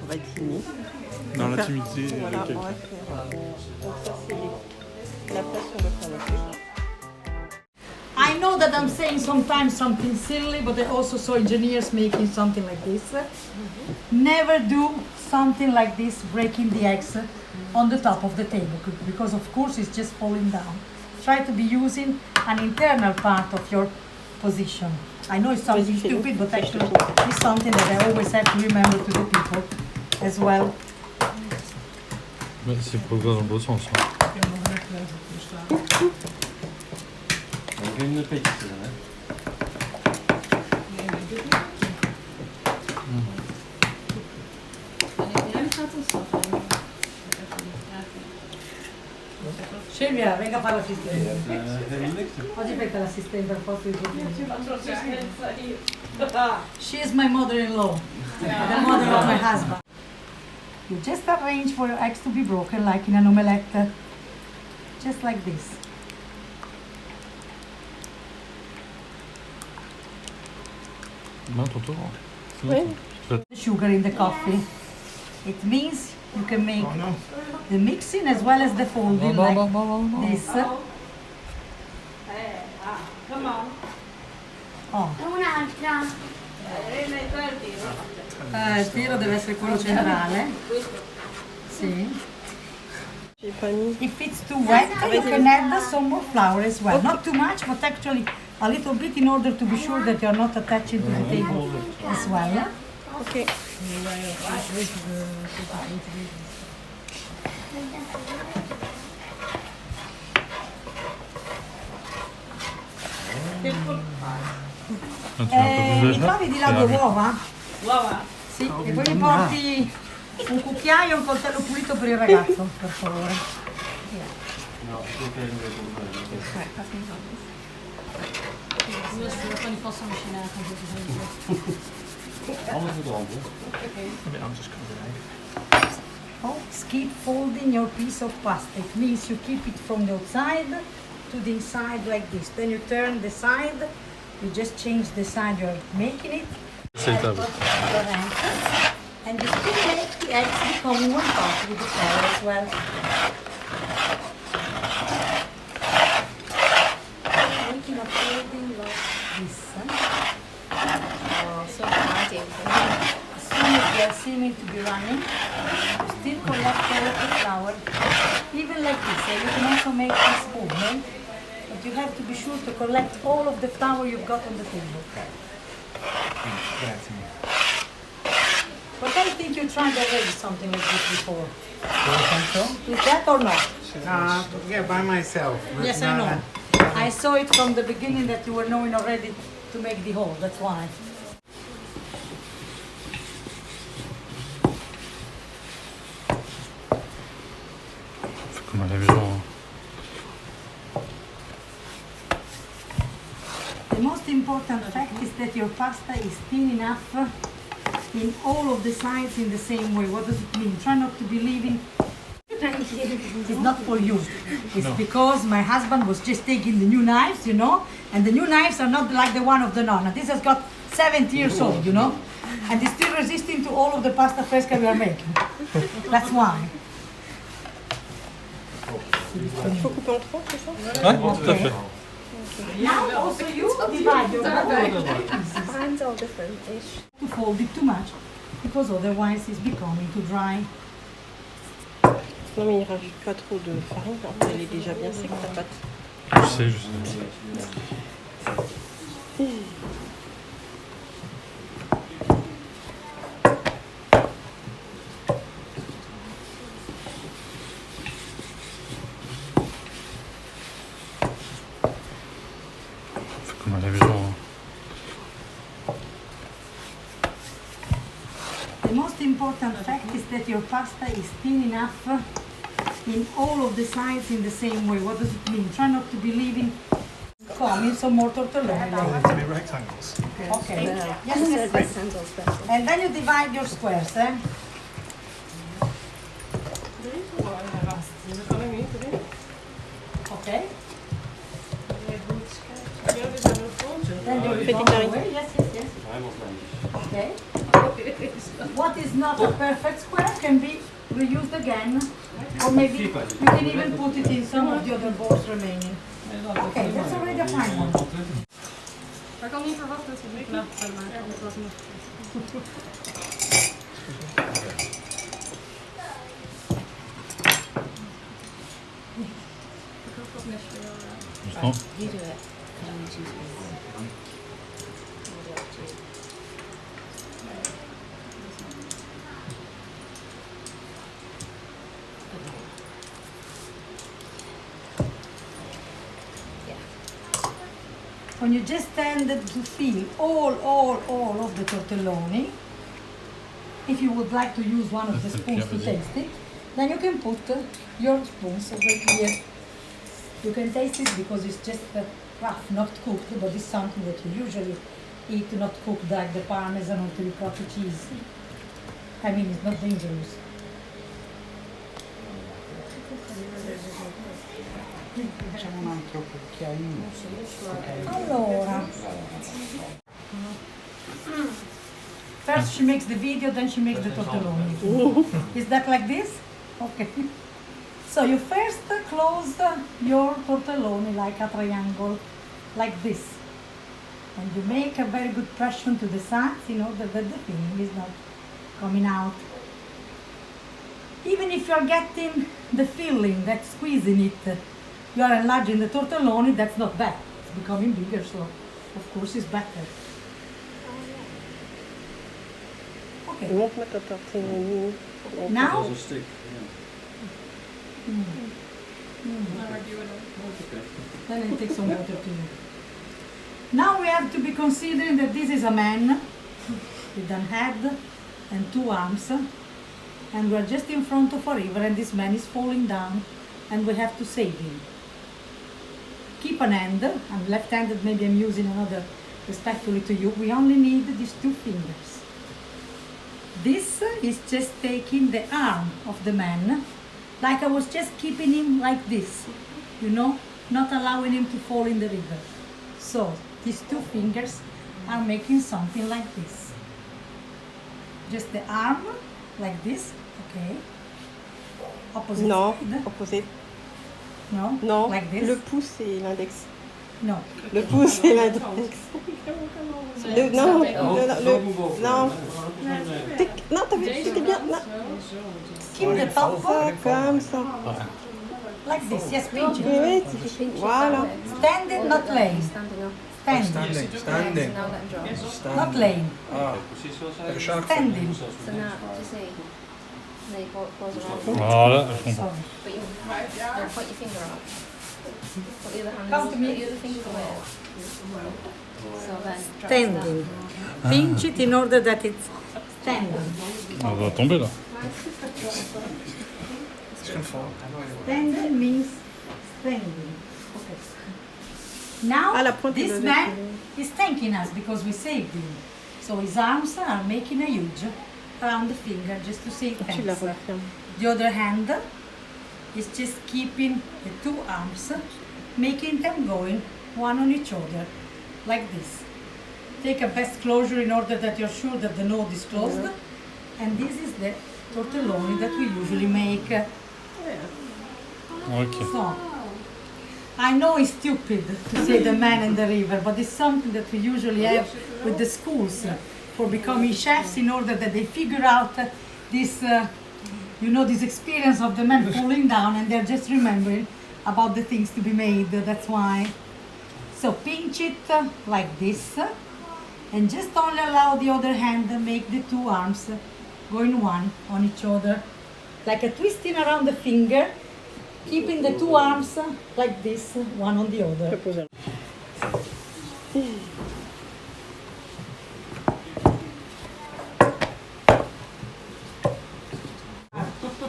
On va être fini. Dans l'intimité. Voilà, on va faire. Donc ça c'est la place où on va faire le truc. I know that I'm saying sometimes something silly, but I also saw engineers making something like this. Never do something like this, breaking the eggs on the top of the table, because of course it's just falling down. Try to be using an internal part of your position. I know it's something stupid, but actually it's something that I always have to remember to the people as well. Mais c'est pour le gars dans le bon sens. Hein. Une petite, hein. Silvia, venga a fare l'assistente. Oggi fai l'assistente al posto di tuo She is my mother-in-law, the mother of my husband. You just arrange for your eggs to be broken like in an omelette, just like this. Non, ton tour. Oui. The sugar in the coffee. It means you can make the mixing as well as the folding like this. Come on. Oh. Un'altra. Il tiro deve essere quello centrale. Sì. J'ai pas mis. If it's too wet, you can add some more flour as well. Not too much, but actually a little bit in order to be sure that you're not attaching to the table as well. Ok. Mi trovi di là due uova? Uova? Sì, e poi mi porti un cucchiaio e un coltello pulito per il ragazzo, per favore. Poi posso avvicinare Oh, keep folding your piece of pasta. It means you keep it from the outside to the inside like this. Then you turn the side. You just change the side you're making it. And you still make the eggs become one part with the flour as well. Making a folding like this. Oh, so hard. As soon as they are seeming to be running, you still collect all of the flour, even like this. You can also make this movement, but you have to be sure to collect all of the flour you've got on the table. But I think you tried already something like this before. Is that or not? Yeah, by myself. Yes, I know. I saw it from the beginning that you were knowing already to make the hole, that's why. Comme à la maison. The most important fact is that your pasta is thin enough in all of the sides in the same way. What does it mean? Try not to be leaving. It's not for you. It's because my husband was just taking the new knives, you know, and the new knives are not like the one of the nonna. This has got 70 years old, you know, and it's still resisting to all of the pasta fresca we are making. That's why. Il faut couper en trois, c'est ça? Ouais, tout à fait. Now also you divide your Hands are different-ish. to fold it too much, because otherwise it's becoming too dry. Non mais il rajoute pas trop de farine, hein. Elle est déjà bien sec ta pâte. Je sais. Comme à la maison. The most important fact is that your pasta is thin enough in all of the sides in the same way. What does it mean? Try not to be leaving. Come in some more tortellini. To be rectangles. Okay. Yes. And then you divide your squares, eh? Okay. Then you Fais tes go carrés. away. Yes. Okay. what is not a perfect square can be reused again, or maybe you can even put it in some of the other balls remaining. Okay, that's already a fine one. Maar ik had niet verwacht dat ze het klaar zouden maken. Want het was nog... Ik hoop dat mesje wel... Justement. You do it. I don't need cheese. I'll do it too. When you just tended to feel all of the tortelloni, if you would like to use one of the spoons to taste it, then you can put your spoons over here. You can taste it because it's just rough, not cooked, but it's something that you usually eat not cooked, like the parmesan or the ricotta cheese. I mean, it's not dangerous. Facciamo un altro cucchiaino. Allora, first she makes the video, then she makes the tortelloni. Is that like this? Okay. So you first close your tortelloni like a triangle, like this. And you make a very good pressure to the sides in order that the filling is not coming out. Even if you're getting the filling that's squeezing it, you are enlarging the tortelloni, that's not bad. It's becoming bigger, so of course it's better. Okay. Donc mettre la tortellini. Now, then I take some water too. Now we have to be considering that this is a man with a head and two arms, and we are just in front of a river, and this man is falling down, and we have to save him. Keep an hand. I'm left-handed, maybe I'm using another respectfully to you. We only need these two fingers. This is just taking the arm of the man, like I was just keeping him like this, you know, not allowing him to fall in the river. So these two fingers are making something like this. Just the arm, like this, okay. Opposite Non, side. opposé. No, Non, like this. le pouce et l'index. No. Le pouce et l'index. Non, non. Non, t'as vu, c'était bien. Non. Keep the top Ça, comme ça. like this. Yes, pinch it. Oui, voilà. Standing, not laying. Standing up. Standing, Standing. Now let them drop. not laying. Ah, like a shark fin. Standing. So now, just see. Now you close around. Voilà, je comprends. Sorry. But you now put your finger up. Put the other hand. Come to me. Put the other finger away. So then drop Standing. Pinch it in order that it's standing. On va tomber là. It's gonna fall. Standing means standing. Okay. Now, Ah, la pointe this est man is thanking us because we saved him. So his arms are making a huge around the finger just to say Tu la thanks. refermes. The other hand is just keeping the two arms, making them going one on each other, like this. Take a best closure in order that you're sure that the node is closed. And this is the tortelloni that we usually make. Ok. So, I know it's stupid to say the man in the river, but it's something that we usually have with the schools for becoming chefs in order that they figure out this, this experience of the man falling down, and they're just remembering about the things to be made. That's why. So pinch it like this, and just only allow the other hand to make the two arms going one on each other, like a twisting around the finger, keeping the two arms like this, one on the other.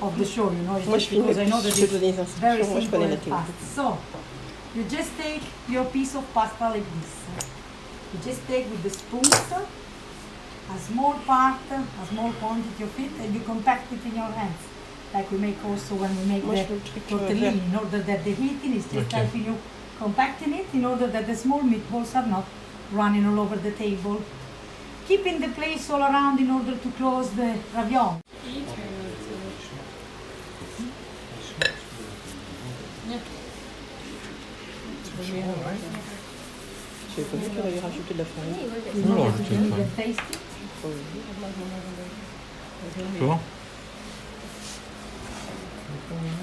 Of the show, it's Moi, just je filme, because I know je that te donne les it's very instructions. Moi, je simple connais la and technique. fast. So, you just take your piece of pasta like this. You just take with the spoons a small part, a small quantity of it, and you compact it in your hands. Like we make also when we make Moi, je the veux le truc tortellini, in order that the heating is just Okay. helping you compacting it in order that the small meatballs are not running all over the table. keeping the place all around in order to close the ravioli. J'ai pas vu qu'il avait rajouté de la farine. Oui, on rajoute une farine. Tasty. Tu vois?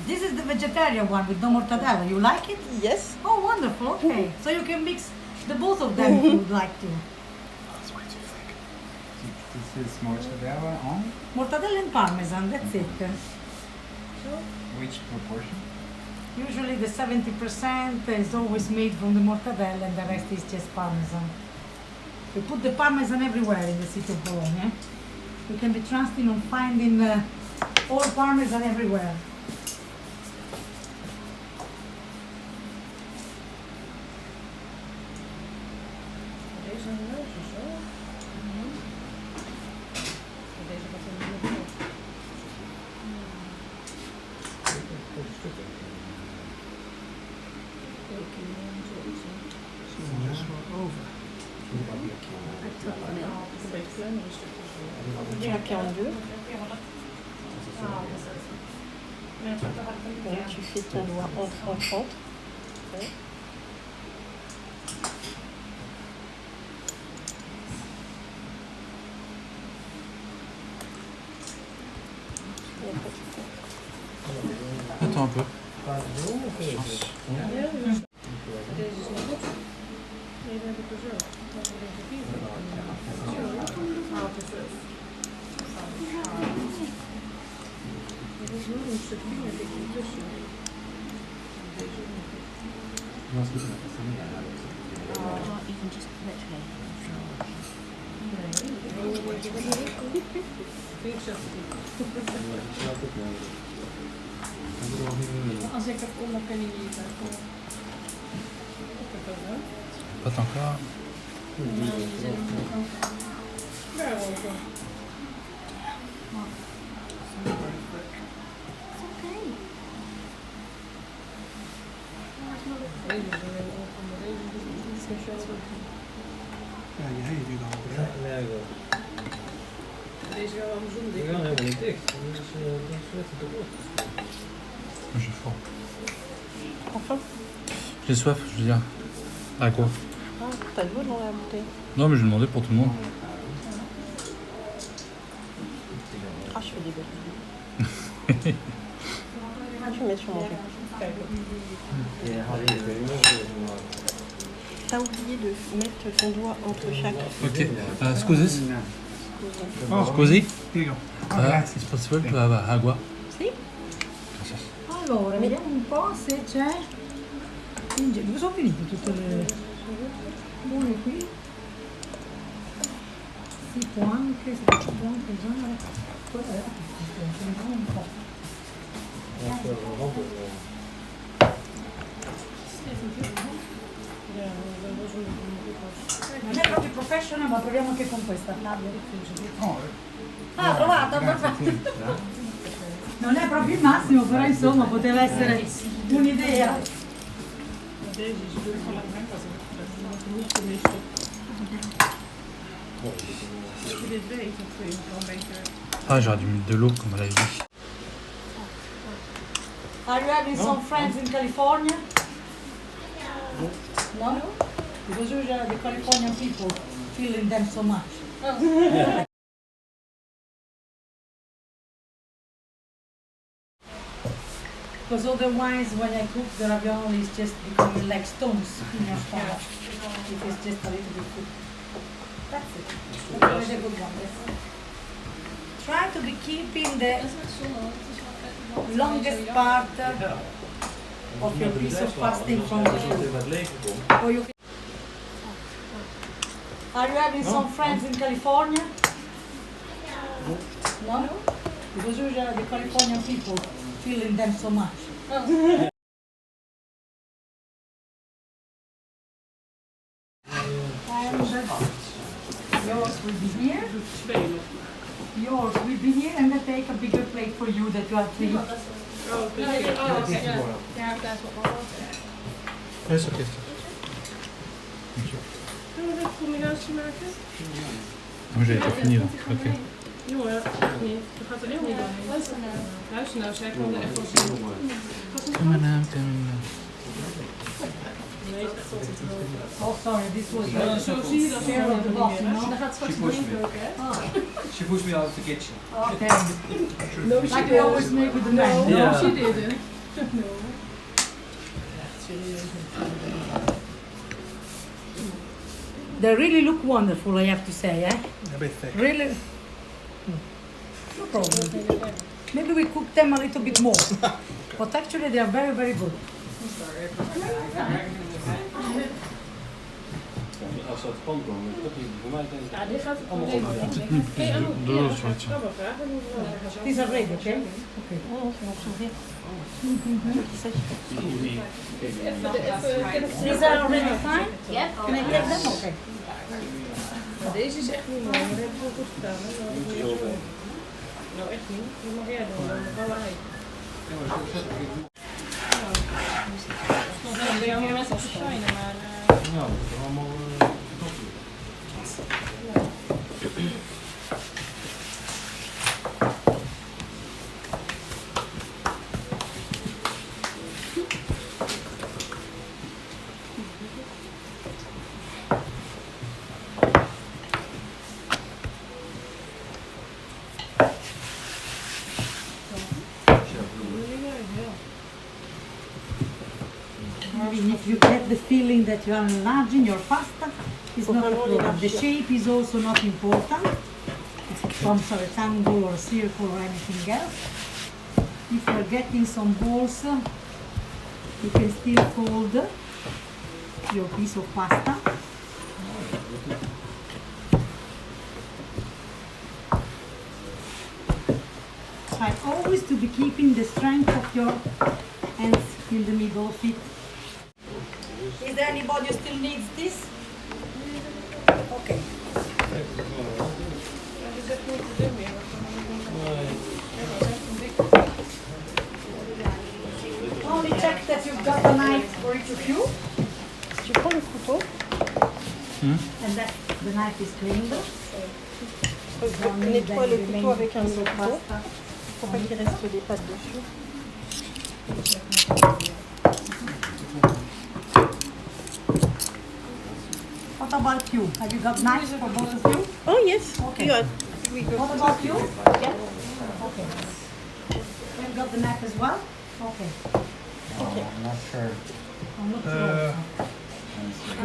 This is the vegetarian one with no mortadella. You like it? Yes. Oh, wonderful. Okay. So you can mix the both of them if you would like to. This is mozzarella on Mortadella and parmesan, that's it. which proportion? Usually the 70% is always made from the mortadella and the rest is just parmesan. We put the parmesan everywhere in the city of Bologna. You can be trusted on finding all parmesan everywhere. Claqué en deux. Donc tu fais ton doigt en centre. Ouais. Et après, tu fais. Attends un peu. You can just literally. Als ik het kom, dan kan je niet. Pas encore. Ja, jij doet dan ook. Nee, Deze wel andersom die gaan helemaal niet dicht. Dat is erop. J'ai faim. Enfin. J'ai soif, je veux dire. À quoi? Ah, t'as de l'eau dans la bouteille. Non, mais je demandais pour tout le monde. Ah, je fais des belles. Ah, tu mets sur mon jus. T'as oublié de mettre ton doigt entre chaque. Ok. Scusi? Scusi? Prego. Ah, grazie. È possibile agua? Sì? Allora, vediamo un po' se c'è. Dove sono finite tutte le buone qui? Si può anche, si può anche usare. Vediamo un po'. Non è proprio professional, ma proviamo anche con questa. Ah, provata, perfetto. Non è proprio il massimo, però insomma poteva essere un'idea. Deze is leuk van het gemist. Als je dit weet, dan kun je het wel een beetje. Ah, j'aurais dû mettre de l'eau, comme elle avait dit. Are you having some friends in California? No? Because usually the Californian people feeling them so much. Because otherwise when I cook the ravioli it's just becoming like stones in your stomach. It is just a little bit too. That's it. That's a good one. Yes. Try to be keeping the longest part of your piece of pasting from the food. Or you can... Are you having some friends in California? No? Because usually the Californian people feeling them so much. And yours will be here. Yours will be here, and then take a bigger plate for you that you are three. Oh, ja. Ja, dat is wel. Yes, okay. Kunnen we een combinatie maken? Oh, j'ai été fini là. Ok. Jongen, nee, dat gaat er heel niet doorheen. Luister nou, zij kwam er echt wel zien. Nee, het is echt tot het roken. Oh, sorry, this was Zo zie je dat share of the boss, niet. no? Dan gaat straks She pushed erin me. koken, hè? She pushed me out of the kitchen. Okay. No, Like we always make with the men. No, Yeah. she didn't. No. They really look wonderful, I have to say, eh? A bit thick. Really. No problem. Maybe we cook them a little bit more. But actually they are very, very good. Als ze uit de pan komen, is het toch niet voor mij denk ik. Ja, dit gaat Allemaal alleen op. maar. Doe dat wat. Ik kan wel vragen hoe we gaan. These are ready, okay? Okay. These are already fine? Yep. Can I take them? Okay. Maar deze is echt niet mooi, maar dat heb je wel goed gedaan. Hè? Dat is niet zo. Nou, echt niet. Die mag jij doen, dan gaan wij. Nog een beetje met als shine, maar... Nou, dat is allemaal koffie. If you get the feeling that you are enlarging your pasta, it's not a problem. The shape is also not important. If it becomes a rectangle or a circle or anything else. If you are getting some balls, you can still fold your piece of pasta. Try always to be keeping the strength of your hands in the middle of it. Is there anybody who still needs this? Okay. Only check that you've got a knife for each of you. Tu prends le couteau, And that the knife is cleaned. nettoie le couteau avec un autre couteau pour pas qu'il reste des pâtes dessus. What about you? Have you got knives for both of you? Oh yes, Okay. we go. What about you? Yeah. Okay. You've got the knife as well? Okay. I'm not sure. I'm not sure.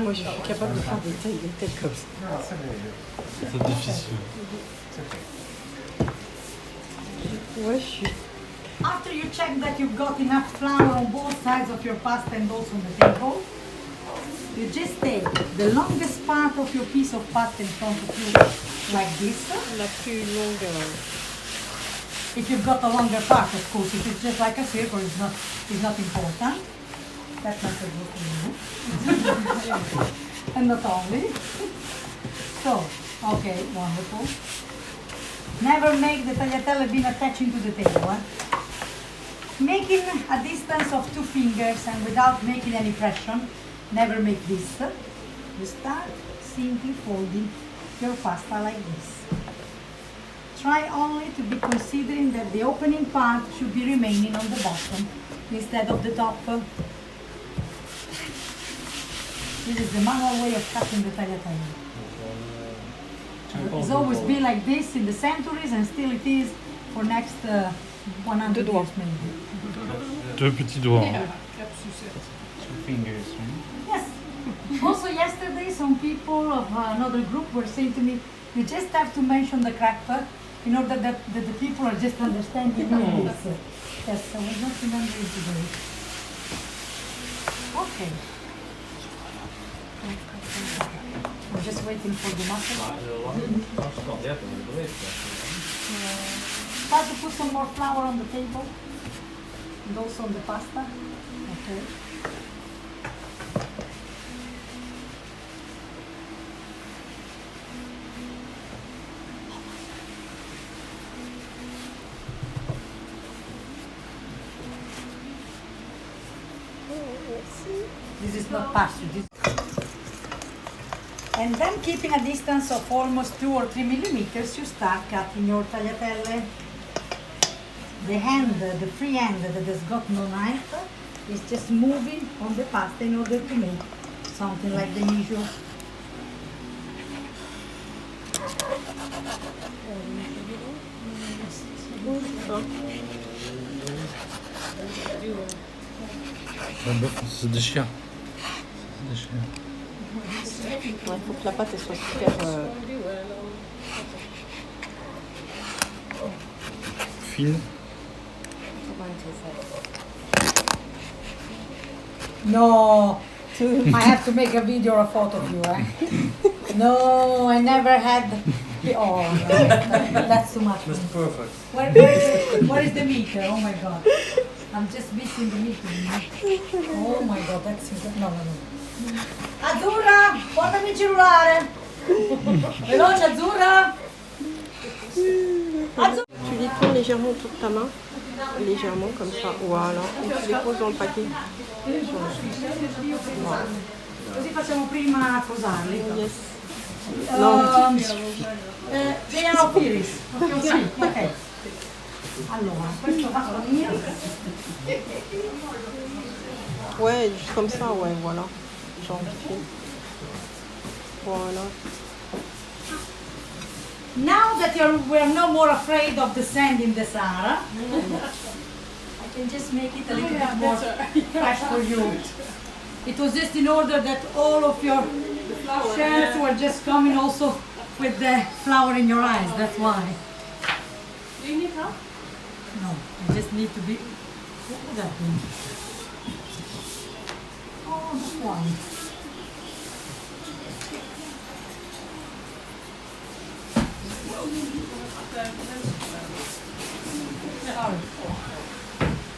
Moi je suis capable de faire des tailles de tête comme ça. No, it's okay. C'est difficile. It's okay. Ouais, je suis. After you check that you've got enough flour on both sides of your pasta and also on the table, you just take the longest part of your piece of pasta in front of you, like this. La plus longue. If you've got a longer part, of course. If it's just like a circle, it's not important. That's not a good thing. And not only. So, okay, wonderful. Never make the tagliatelle bean attaching to the table. Making a distance of 2 fingers and without making any pressure, never make this. You start simply folding your pasta like this. Try only to be considering that the opening part should be remaining on the bottom instead of the top. This is the manual way of cutting the tagliatelle. It's always been like this in the centuries and still it is for next 100 years maybe. 2 petits doigts. hein. 2 fingers, right? Yes. Also yesterday some people of another group were saying to me, you just have to mention the cracker in order that the people are just understanding this. Yes, I was not remembering today. Okay. I'm just waiting for the mustard. Als het kan 30, dan weet ik dat. Try to put some more flour on the table and also on the pasta. Okay. This is not pasta. This And then keeping a distance of almost 2 or 3 millimeters, you start cutting your tagliatelle. The hand, the free hand that has got no knife, is just moving on the pasta in order to make something like the usual. C'est des chiens. C'est des chiens. Ouais, faut que la pâte elle soit super. Fine. No, I have to make a video or a photo of you, eh? No, I never had. Oh, no, that's too much. That's perfect. Where is the meat? Oh my god. I'm just missing the meat. Oh my god, that's no. Azzurra, portami il cellulare. Veloce, Azzurra. Tu les tournes légèrement autour de ta main. Légèrement comme ça. Voilà. Et tu les poses dans le paquet. Così facciamo prima cosarli. Yes. Piano Piris. Sì, ok. Allora, questo va con io. Ouais, juste comme ça, ouais, voilà. Genre vite fait. Voilà. Now that we're no more afraid of the sand in the Sahara, I can just make it a little bit more fresh for you. It was just in order that all of your chefs were just coming also with the flour in your eyes, that's why. Do you need help? No, I just need to be... What would that be? Oh, this one. Sorry.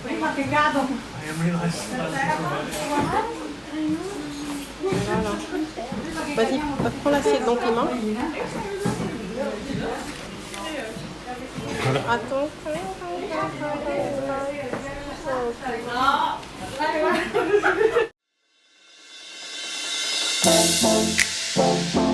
Prima che cado. I am realizing Voilà. Vas-y, prends l'assiette dans tes mains. Attends. No.